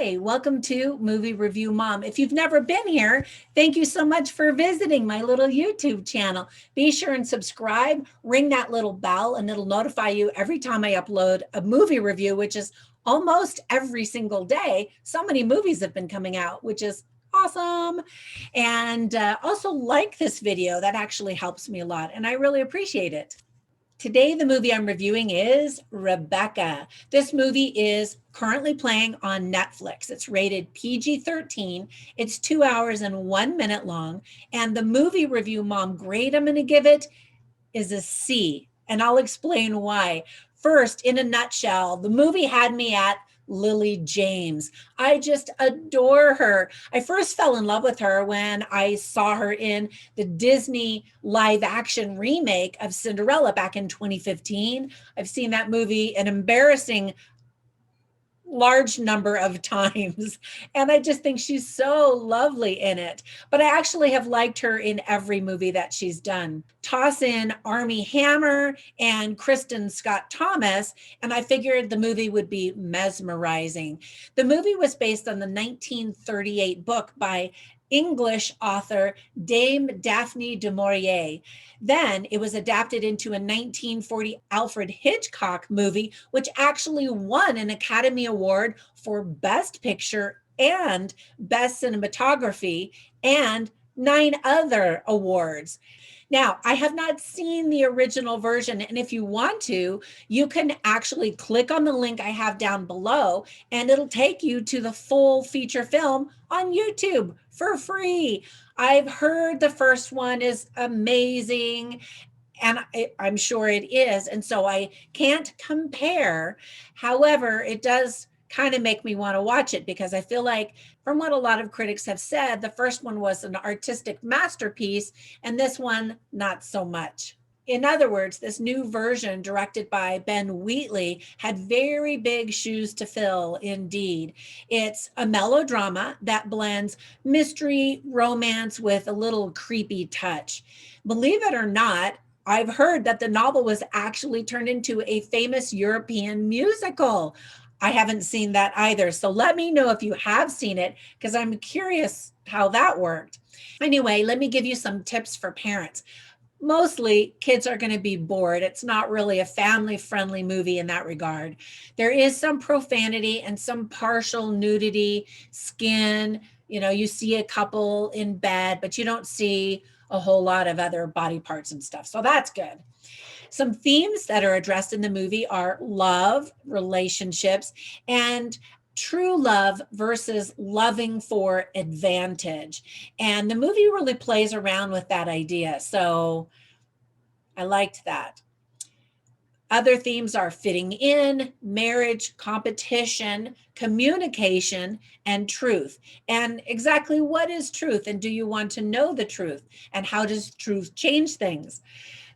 Hi, welcome to Movie Review Mom. If you've never been here, thank you so much for visiting my little YouTube channel. Be sure and subscribe, ring that little bell, and it'll notify you every time I upload a movie review, which is almost every single day. So many movies have been coming out, which is awesome. And also like this video. That actually helps me a lot, and I really appreciate it. Today, the movie I'm reviewing is Rebecca. This movie is currently playing on Netflix. It's rated PG-13. It's 2 hours and 1 minute long. And the movie review mom grade I'm going to give it is a C. And I'll explain why. First, in a nutshell, the movie had me at Lily James. I just adore her. I first fell in love with her when I saw her in the Disney live action remake of Cinderella back in 2015. I've seen that movie an embarrassing large number of times, and I just think she's so lovely in it. But I actually have liked her in every movie that she's done. Toss in Armie Hammer and Kristen Scott Thomas, and I figured the movie would be mesmerizing. The movie was based on the 1938 book by English author Dame Daphne du Maurier. Then it was adapted into a 1940 Alfred Hitchcock movie, which actually won an Academy Award for Best Picture and Best Cinematography and 9 other awards. Now, I have not seen the original version, and if you want to, you can actually click on the link I have down below, and it'll take you to the full feature film on YouTube for free. I've heard the first one is amazing, and I'm sure it is, and so I can't compare. However, it does kind of make me want to watch it because I feel like, from what a lot of critics have said, the first one was an artistic masterpiece, and this one, not so much. In other words, this new version, directed by Ben Wheatley, had very big shoes to fill indeed. It's a melodrama that blends mystery, romance with a little creepy touch. Believe it or not, I've heard that the novel was actually turned into a famous European musical. I haven't seen that either. So let me know if you have seen it, because I'm curious how that worked. Anyway, let me give you some tips for parents. Mostly kids are going to be bored. It's not really a family-friendly movie in that regard. There is some profanity and some partial nudity, skin. You see a couple in bed, but you don't see a whole lot of other body parts and stuff. So that's good. Some themes that are addressed in the movie are love, relationships, and true love versus loving for advantage. And the movie really plays around with that idea. So I liked that. Other themes are fitting in, marriage, competition, communication, and truth. And exactly what is truth? And do you want to know the truth? And how does truth change things?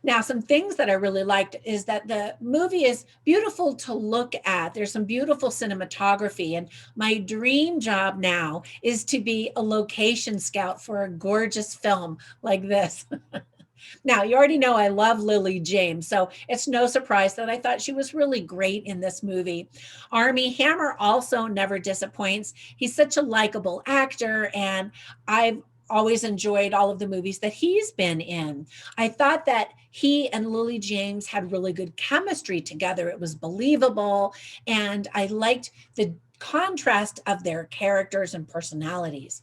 Now, some things that I really liked is that the movie is beautiful to look at. There's some beautiful cinematography, and my dream job now is to be a location scout for a gorgeous film like this. Now, you already know I love Lily James, so it's no surprise that I thought she was really great in this movie. Armie Hammer also never disappoints. He's such a likable actor, and I've always enjoyed all of the movies that he's been in. I thought that he and Lily James had really good chemistry together. It was believable, and I liked the contrast of their characters and personalities.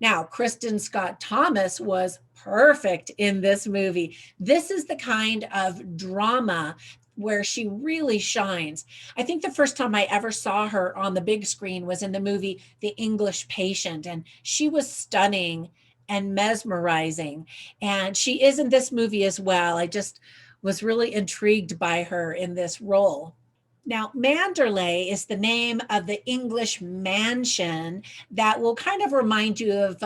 Now, Kristen Scott Thomas was perfect in this movie. This is the kind of drama where she really shines. I think the first time I ever saw her on the big screen was in the movie The English Patient, and she was stunning and mesmerizing. And she is in this movie as well. I just was really intrigued by her in this role. Now, Manderley is the name of the English mansion that will kind of remind you of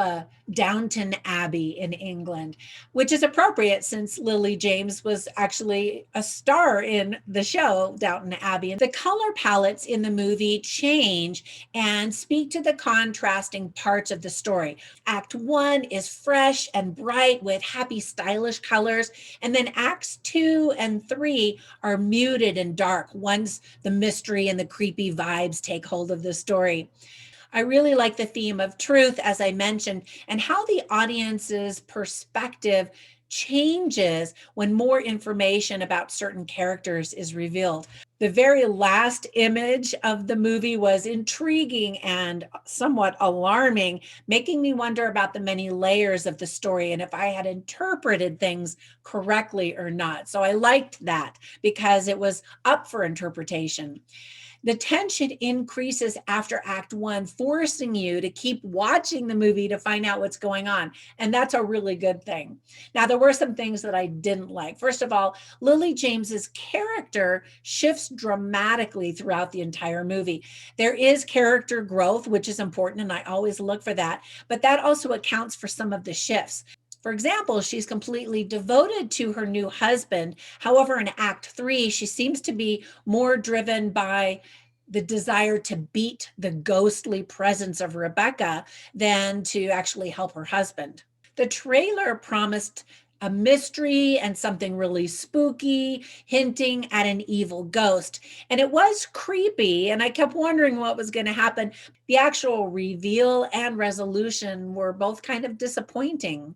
Downton Abbey in England, which is appropriate since Lily James was actually a star in the show Downton Abbey. The color palettes in the movie change and speak to the contrasting parts of the story. Act 1 is fresh and bright with happy, stylish colors, and then Acts 2 and 3 are muted and dark once the mystery and the creepy vibes take hold of the story. I really like the theme of truth, as I mentioned, and how the audience's perspective changes when more information about certain characters is revealed. The very last image of the movie was intriguing and somewhat alarming, making me wonder about the many layers of the story and if I had interpreted things correctly or not. So I liked that because it was up for interpretation. The tension increases after Act One, forcing you to keep watching the movie to find out what's going on. And that's a really good thing. Now, there were some things that I didn't like. First of all, Lily James's character shifts dramatically throughout the entire movie. There is character growth, which is important, and I always look for that. But that also accounts for some of the shifts. For example, she's completely devoted to her new husband. However, in Act Three, she seems to be more driven by the desire to beat the ghostly presence of Rebecca than to actually help her husband. The trailer promised a mystery and something really spooky, hinting at an evil ghost. And it was creepy, and I kept wondering what was going to happen. The actual reveal and resolution were both kind of disappointing.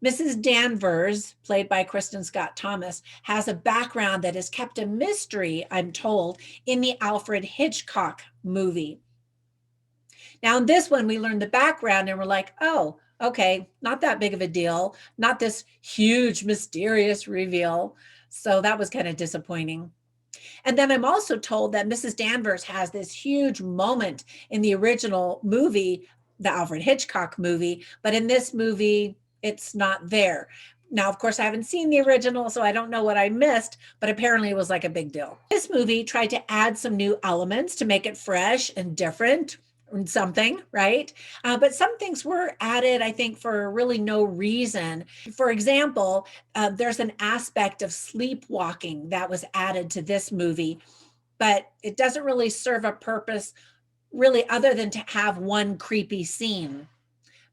Mrs. Danvers, played by Kristen Scott Thomas, has a background that is kept a mystery, I'm told, in the Alfred Hitchcock movie. Now, in this one, we learned the background and we're like, oh, okay, not that big of a deal, not this huge, mysterious reveal. So that was kind of disappointing. And then I'm also told that Mrs. Danvers has this huge moment in the original movie, the Alfred Hitchcock movie, but in this movie, it's not there. Now, of course, I haven't seen the original, so I don't know what I missed, but apparently it was like a big deal. This movie tried to add some new elements to make it fresh and different, something, right? But some things were added, I think, for really no reason. For example, there's an aspect of sleepwalking that was added to this movie, but it doesn't really serve a purpose really other than to have one creepy scene.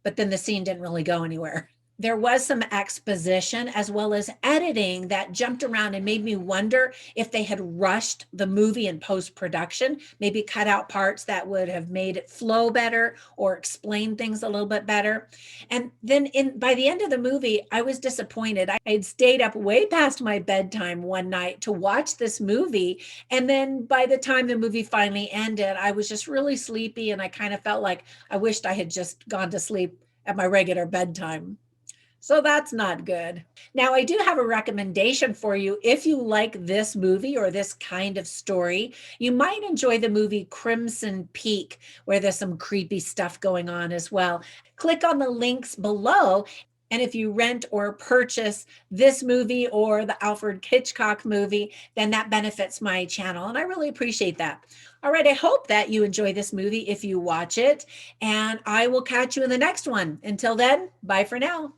But then the scene didn't really go anywhere. There was some exposition as well as editing that jumped around and made me wonder if they had rushed the movie in post-production, maybe cut out parts that would have made it flow better or explain things a little bit better. And then by the end of the movie, I was disappointed. I had stayed up way past my bedtime one night to watch this movie. And then by the time the movie finally ended, I was just really sleepy and I kind of felt like I wished I had just gone to sleep at my regular bedtime. So that's not good. Now, I do have a recommendation for you. If you like this movie or this kind of story, you might enjoy the movie Crimson Peak, where there's some creepy stuff going on as well. Click on the links below. And if you rent or purchase this movie or the Alfred Hitchcock movie, then that benefits my channel. And I really appreciate that. All right, I hope that you enjoy this movie if you watch it. And I will catch you in the next one. Until then, bye for now.